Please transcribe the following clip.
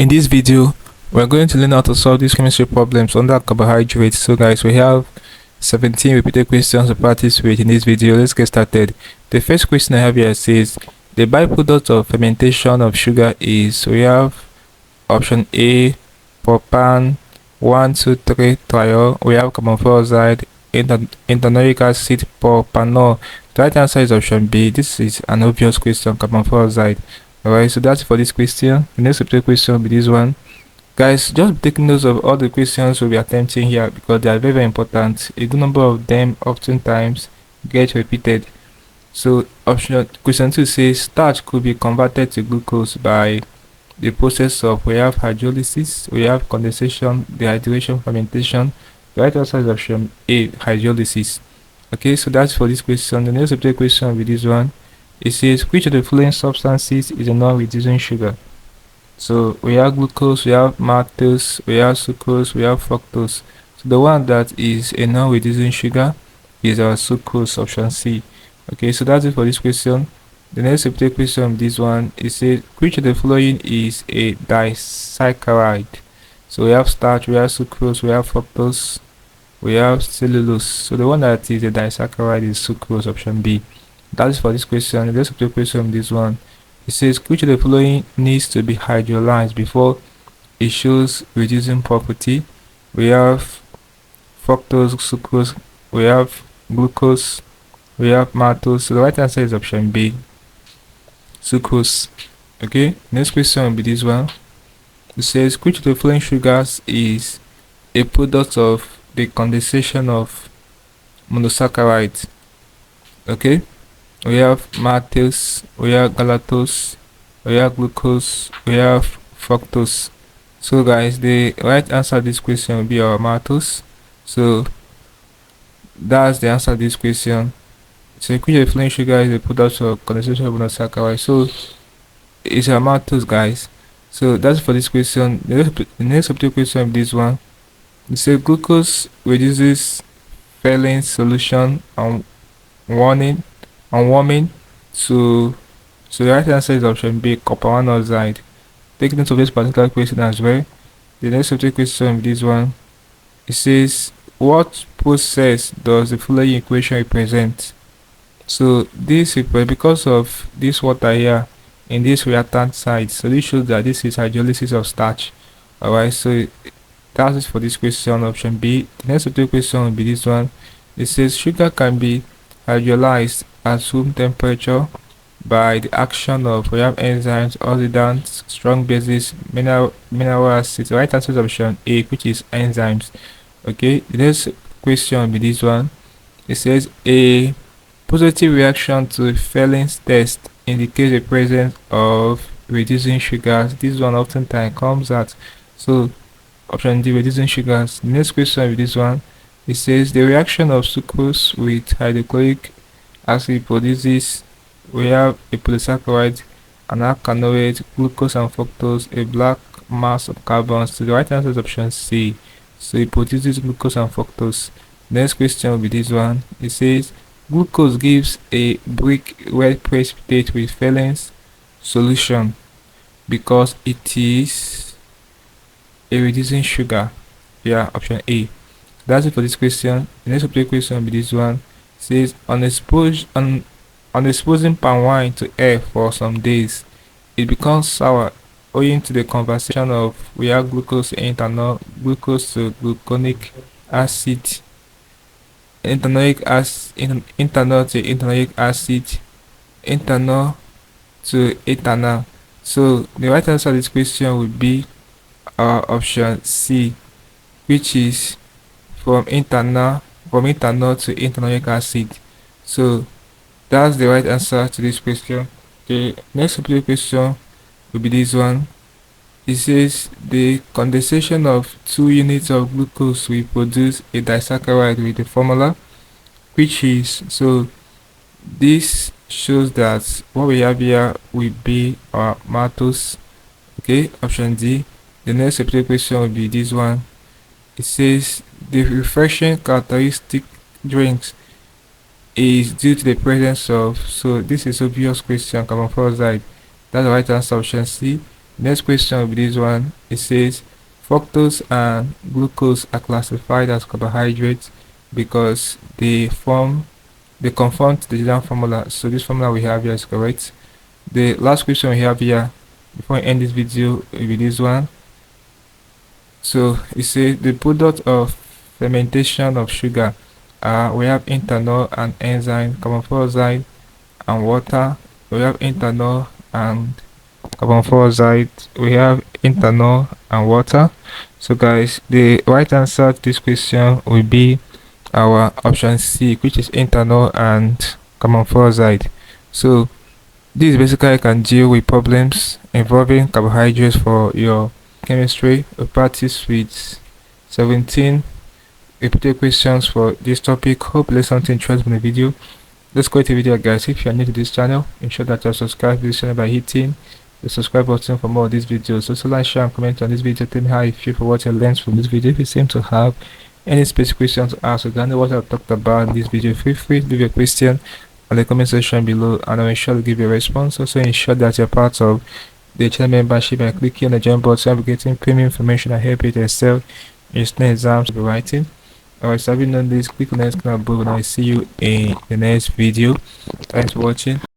In this video, we're going to learn how to solve these chemistry problems under carbohydrates. So guys, we have 17 repeated questions to practice with in this video. Let's get started. The first question I have here says, the byproduct of fermentation of sugar is, we have option A, propan, 1, 2, 3, triol. We have carbon dioxide, ethanoic acid, propanol. The right answer is option B. This is an obvious question, carbon dioxide. Alright, so that's for this question. The next question will be this one. Guys, just taking notes of all the questions we'll be attempting here because they are very, very important. A good number of them oftentimes get repeated. So question 2 says starch could be converted to glucose by the process of, we have hydrolysis, we have condensation, dehydration, fermentation. The right answer is option A, hydrolysis. Okay, so that's for this question. The next question will be this one. It says, which of the following substances is a non-reducing sugar? So we have glucose, we have maltose, we have sucrose, we have fructose. So the one that is a non-reducing sugar is our sucrose, option C. Okay, so that's it for this question. The next question, this one, it says, which of the following is a disaccharide? So we have starch, we have sucrose, we have fructose, we have cellulose. So the one that is a disaccharide is sucrose, option B. That is for this question. The next question, this one, it says, which of the following needs to be hydrolyzed before it shows reducing property? We have fructose, sucrose, we have glucose, we have maltose. So the right answer is option B, sucrose. Okay, next question will be this one. It says, which of the following sugars is a product of the condensation of monosaccharides? Okay, we have maltose, we have galactose, we have glucose, we have fructose. So guys, the right answer to this question will be our maltose. So that's the answer to this question. So which of the following sugar is a product of condensation of monosaccharides? So it's our maltose, guys. So that's for this question. The next question is this one. It says glucose reduces Fehling solution on warming. So the right answer is option B, copper monoxide. Take note of this particular question as well. The next question is this one. It says, what process does the following equation represent? So this is because of this water here in this reactant side. So this shows that this is hydrolysis of starch. Alright, so that's it for this question, option B. The next question will be this one. It says sugar can be hydrolyzed at room temperature by the action of, we have enzymes, oxidants, strong bases, mineral acids. The right answer is option A, which is enzymes. Okay, the next question will be this one. It says a positive reaction to Fehling's test indicates the presence of reducing sugars. This one oftentimes comes at, so option D, reducing sugars. The next question will be this one. It says the reaction of sucrose with hydrochloric acid produces, we have a polysaccharide, an alkanoate, glucose and fructose, a black mass of carbons. So the right answer is option C. So it produces glucose and fructose. Next question will be this one. It says glucose gives a brick red precipitate with Fehling's solution because it is a reducing sugar. Yeah, option A. That's it for this question. The next question will be this one. It says on exposing palm wine to air for some days, it becomes sour owing to the conversion of, we have glucose to ethanol, glucose to gluconic acid, ethanol to ethanoic acid, ethanol to ethanol. So the right answer to this question would be option C, which is from ethanol to ethanoic acid. So that's the right answer to this question. The next question will be this one. It says the condensation of 2 units of glucose will produce a disaccharide with the formula, which is, so this shows that what we have here will be our maltose. Okay, option D. The next question will be this one. It says the refreshing characteristic drinks is due to the presence of, so this is obvious question, carbon dioxide. That's the right answer, option C. Next question will be this one. It says fructose and glucose are classified as carbohydrates because they conform to the general formula. So this formula we have here is correct. The last question we have here before I end this video will be this one. So it says the product of fermentation of sugar we have ethanol and enzyme, carbon dioxide and water. We have ethanol and carbon dioxide, we have ethanol and water. So guys, the right answer to this question will be our option C, which is ethanol and carbon dioxide. So this basically can deal with problems involving carbohydrates for your chemistry. We practice with 17 repeated questions for this topic. Hope you learned something interesting in the video. Let's go to the video, guys. If you are new to this channel, ensure that you are subscribed to this channel by hitting the subscribe button for more of these videos. Also like, share and comment on this video. Tell me how you feel for what you learned from this video. If you seem to have any specific questions to ask regarding what I've talked about in this video, feel free to leave your question in the comment section below and I'll ensure to give you a response. Also ensure that you're part of the channel membership by clicking on the join button. I'll be getting premium information and help you to excel in your exams to be writing. Alright, so having done this, click on the next clip above and I'll see you in the next video. Thanks for watching.